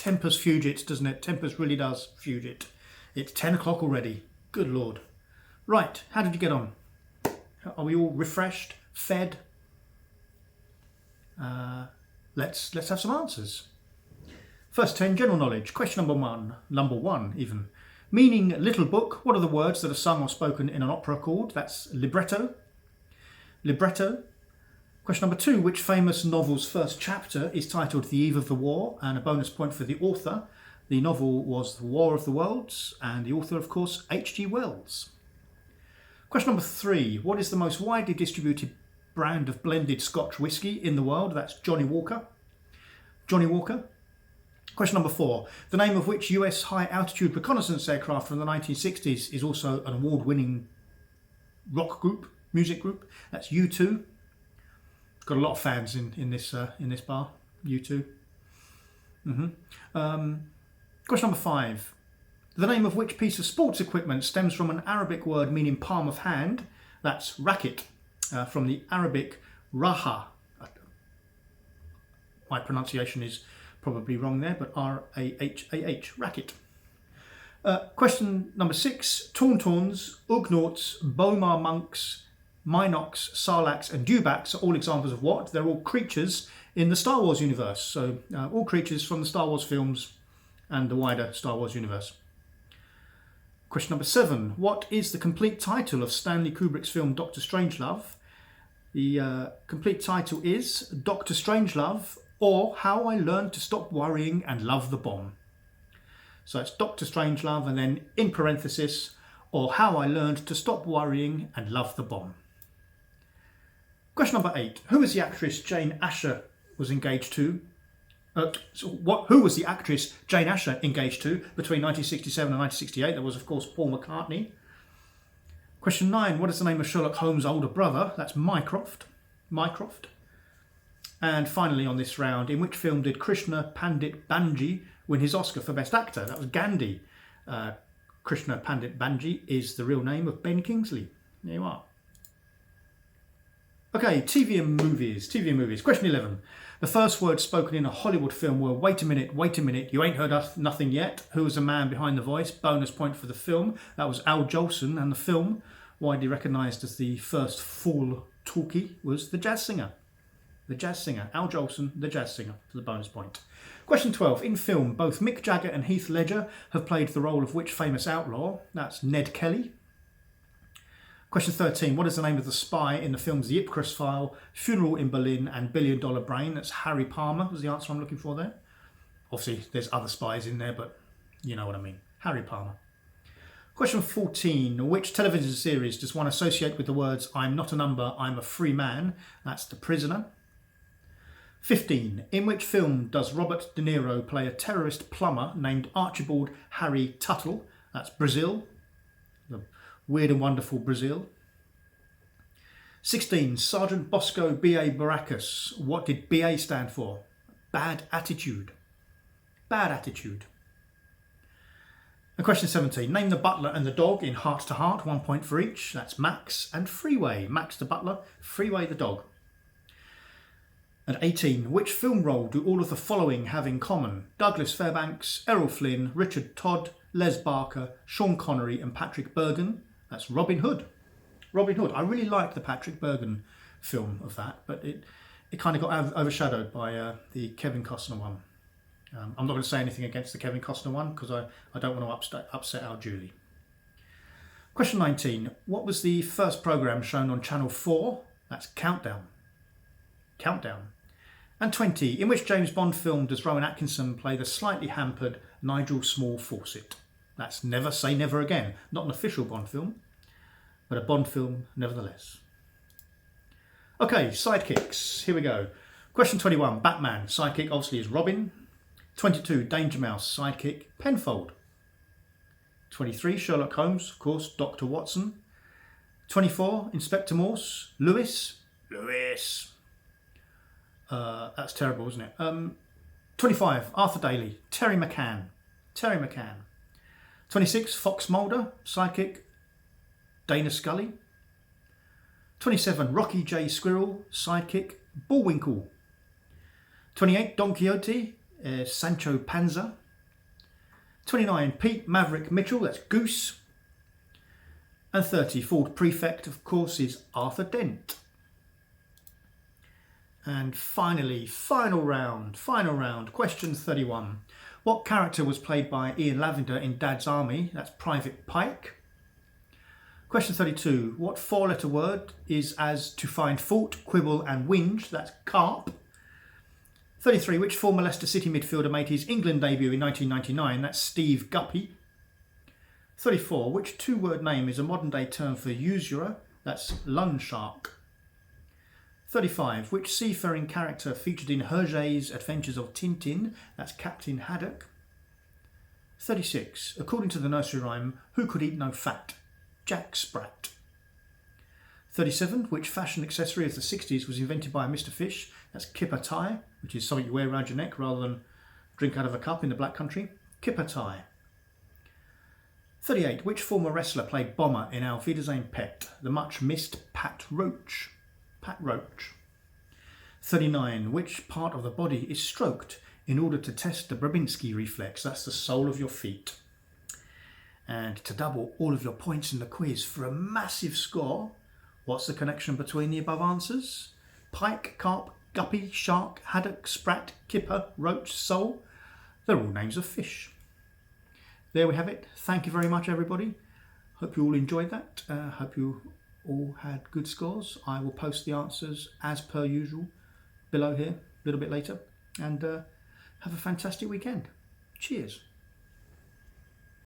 tempers Fugit, doesn't it? Tempers really does Fugit. It's 10 o'clock already. Good Lord. Right, how did you get on? Are we all refreshed, fed? Let's have some answers. First 10, general knowledge. Question number one even. Meaning little book. What are the words that are sung or spoken in an opera called? That's libretto. Libretto. Question number 2, which famous novel's first chapter is titled The Eve of the War? And a bonus point for the author. The novel was The War of the Worlds, and the author, of course, H.G. Wells. Question number 3, what is the most widely distributed brand of blended Scotch whisky in the world? That's Johnny Walker. Johnny Walker. Question number 4, the name of which US high-altitude reconnaissance aircraft from the 1960s is also an award-winning rock group, music group? That's U2. Got a lot of fans in this bar, U2. Question number 5, the name of which piece of sports equipment stems from an Arabic word meaning palm of hand? That's racket, from the Arabic raha. My pronunciation is probably wrong there, but R-A-H-A-H, racket. Question number 6, Tauntauns, Ugnaughts, Bomar monks, Minox, Sarlaccs and Dewbacks are all examples of what? They're all creatures in the Star Wars universe. So all creatures from the Star Wars films and the wider Star Wars universe. Question number 7, what is the complete title of Stanley Kubrick's film Dr. Strangelove? The complete title is Dr. Strangelove, or How I Learned to Stop Worrying and Love the Bomb. So it's Dr. Strangelove and then in parenthesis, or How I Learned to Stop Worrying and Love the Bomb. Question number 8, who was the actress Jane Asher was engaged to? Who was the actress Jane Asher engaged to between 1967 and 1968? That was, of course, Paul McCartney. Question 9, what is the name of Sherlock Holmes' older brother? That's Mycroft. Mycroft. And finally on this round, in which film did Krishna Pandit Banji win his Oscar for Best Actor? That was Gandhi. Krishna Pandit Banji is the real name of Ben Kingsley. There you are. Okay, TV and movies. TV and movies. Question 11. The first words spoken in a Hollywood film were, wait a minute, you ain't heard nothing yet. Who was the man behind the voice? Bonus point for the film. That was Al Jolson, and the film, widely recognised as the first full talkie, was The Jazz Singer. The Jazz Singer. Al Jolson, The Jazz Singer, for the bonus point. Question 12. In film, both Mick Jagger and Heath Ledger have played the role of which famous outlaw? That's Ned Kelly. Question 13. What is the name of the spy in the films The Ipcress File, Funeral in Berlin and $1 Billion Brain? That's Harry Palmer was the answer I'm looking for there. Obviously, there's other spies in there, but you know what I mean. Harry Palmer. Question 14. Which television series does one associate with the words, I'm not a number, I'm a free man? That's The Prisoner. 15. In which film does Robert De Niro play a terrorist plumber named Archibald Harry Tuttle? That's Brazil. The Weird and Wonderful Brazil. 16. Sergeant Bosco B.A. Baracus. What did B.A. stand for? Bad attitude. Bad attitude. And question 17. Name the butler and the dog in Heart to Heart. 1 point for each. That's Max and Freeway. Max the butler, Freeway the dog. And 18. Which film role do all of the following have in common? Douglas Fairbanks, Errol Flynn, Richard Todd, Les Barker, Sean Connery and Patrick Bergen. That's Robin Hood. Robin Hood. I really liked the Patrick Bergen film of that, but it kind of got overshadowed by the Kevin Costner one. I'm not going to say anything against the Kevin Costner one because I don't want to upset our Julie. Question 19. What was the first programme shown on Channel 4? That's Countdown. Countdown. And 20. In which James Bond film does Rowan Atkinson play the slightly hampered Nigel Small Fawcett? That's Never Say Never Again. Not an official Bond film, but a Bond film nevertheless. Okay, sidekicks. Here we go. Question 21. Batman. Sidekick obviously is Robin. 22. Danger Mouse. Sidekick Penfold. 23. Sherlock Holmes. Of course, Dr. Watson. 24. Inspector Morse. Lewis. That's terrible, isn't it? 25. Arthur Daly. Terry McCann. 26. Fox Mulder. Sidekick Dana Scully. 27. Rocky J. Squirrel. Sidekick Bullwinkle. 28. Don Quixote. Sancho Panza. 29, Pete Maverick Mitchell, that's Goose. And 30, Ford Prefect, of course, is Arthur Dent. And finally, final round, question 31. What character was played by Ian Lavender in Dad's Army? That's Private Pike. Question 32. What four-letter word is as to find fault, quibble and whinge? That's carp. 33. Which former Leicester City midfielder made his England debut in 1999? That's Steve Guppy. 34. Which two-word name is a modern-day term for usurer? That's loan shark. 35. Which seafaring character featured in Hergé's Adventures of Tintin? That's Captain Haddock. 36. According to the nursery rhyme, who could eat no fat? Jack Sprat. 37. Which fashion accessory of the 60s was invented by Mr. Fish? That's kipper tie, which is something you wear around your neck rather than drink out of a cup in the Black Country. Kipper tie. 38. Which former wrestler played Bomber in Auf Wiedersehen Pet? The much missed Pat Roach. 39. Which part of the body is stroked in order to test the Brabinski reflex? That's the sole of your feet. And to double all of your points in the quiz for a massive score, what's the connection between the above answers? Pike, carp, guppy, shark, haddock, sprat, kipper, roach, sole. They're all names of fish. There we have it. Thank you very much, everybody. Hope you all enjoyed that. Hope you all had good scores. I will post the answers as per usual below here a little bit later. And have a fantastic weekend. Cheers.